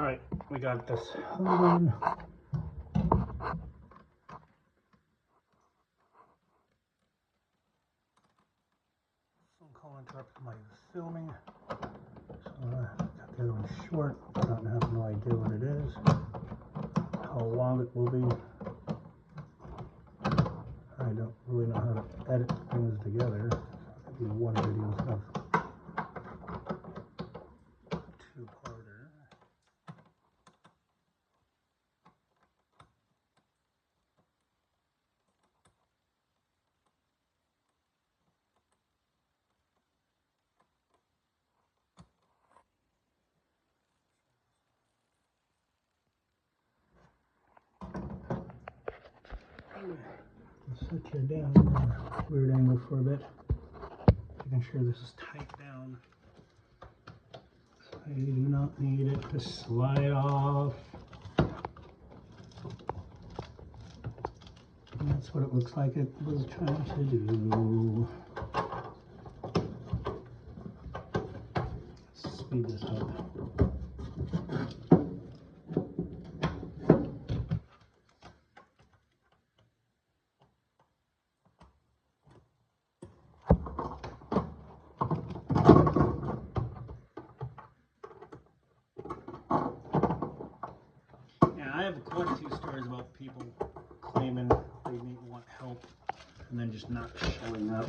Alright, we got this. Hold on. Phone call interrupted my filming. So I got the other one short. I have no idea what it is. How long it will be. I don't really know how to edit things together. Maybe one video instead of two-parter. Set you down at a weird angle for a bit. Making sure this is tight down. I do not need it to slide off. And that's what it looks like it was trying to do. Let's speed this up. I have quite a few stories about people claiming they want help and then just not showing up.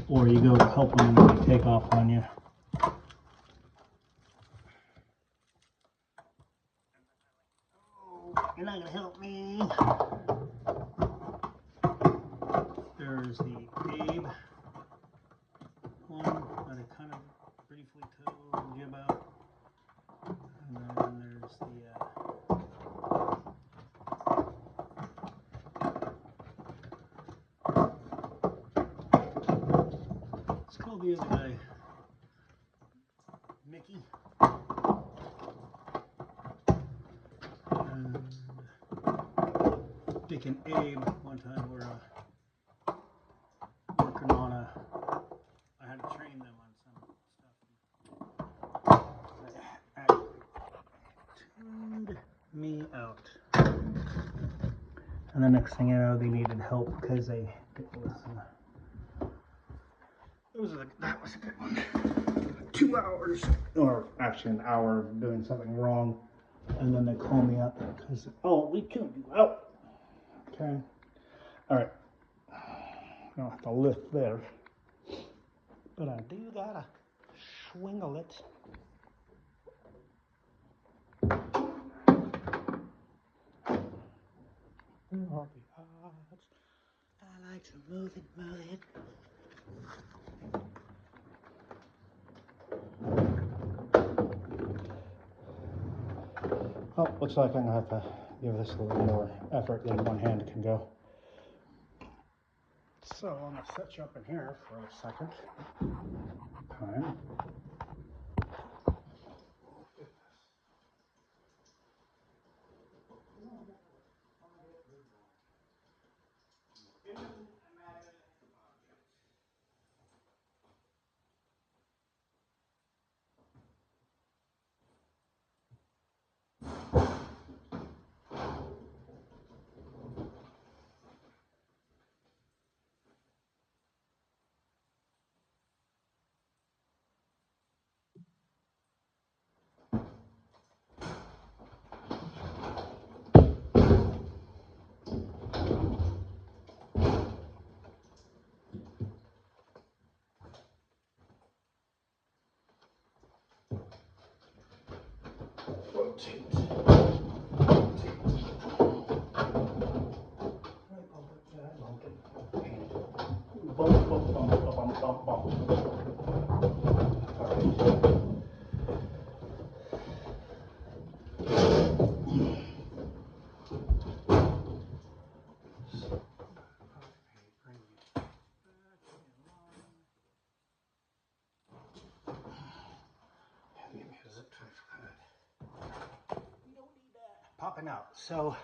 Or you go to help them and they take off on you. Oh, you're not gonna help me. There's the Abe one that I kind of briefly told you about. And then there's the let's call the other guy Mickey. And Dick and Abe one time were working on I had to train them on some stuff. They tuned me out. And the next thing you know, they needed help because they didn't listen. That was a good one. 2 hours, or actually an hour of doing something wrong. And then they call me up because, oh, we tuned you out. Okay. All right. I don't have to lift there. But I do gotta swingle it. I like to move it, move it. Oh, looks like I'm gonna have to give this a little more effort than one hand can go. So I'm gonna set you up in here for a second. Time. Rotate. Bump, bump, bump, bump, bump, bump. Popping out. So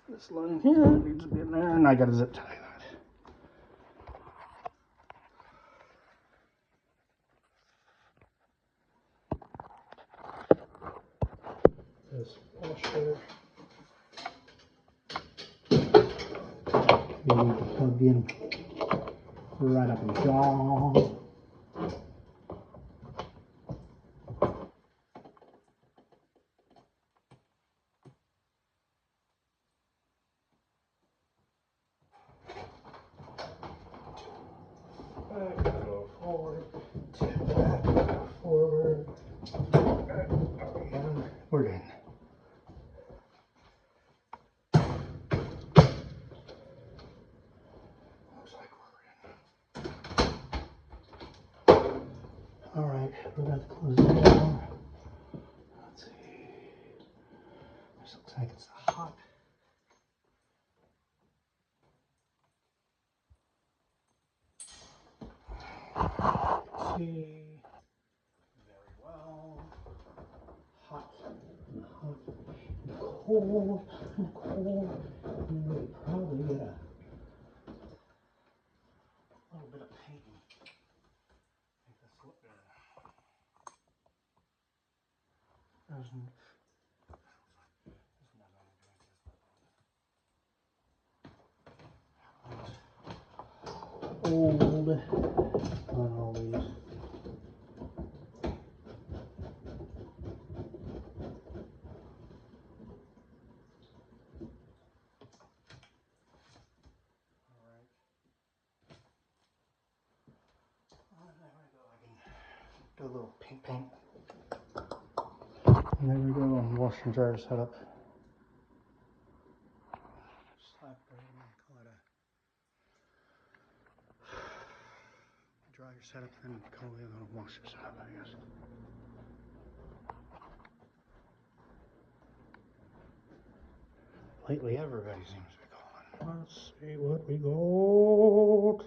this line here needs to be in there, and I got to zip tie that. washer. You need to plug in right up in the jaw. Back, go forward, tip back, go forward. And we're in. Looks like we're in. All right, we're going to close the door. Let's see. This looks like it's hot. See. Very well. Hot, hot, cold, cold. And we probably get a little bit of painting. Make this look good. There's old on all these. Do a little paint. And there we go, wash and dryer setup. Slap call it a dryer setup, then call the other one a washer setup, I guess. Lately, everybody seems to be calling. Let's see what we got.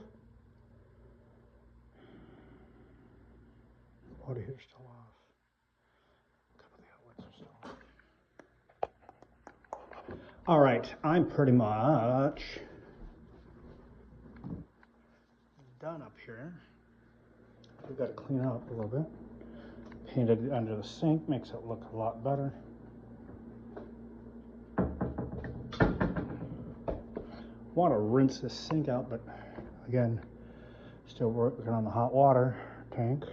Body heater's still off. A couple of the outlets are still on. All right, I'm pretty much done up here. We've got to clean up a little bit. Painted it under the sink, makes it look a lot better. Want to rinse this sink out, but again, still working on the hot water tank. I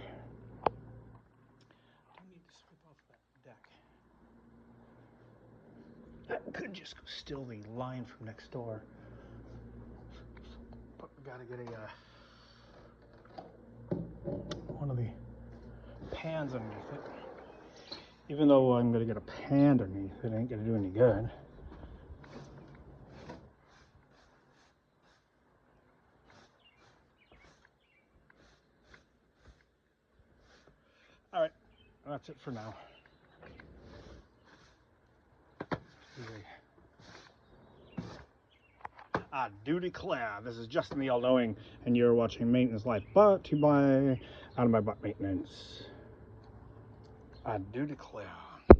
need to sweep off that deck. I could just steal the line from next door, but we got to get one of the pans underneath it. Even though I'm going to get a pan underneath it, ain't going to do any good. All right, that's it for now. I do declare, this is Justin the All-Knowing, and you're watching Maintenance Life, brought to you by Out of My Butt Maintenance. I do declare.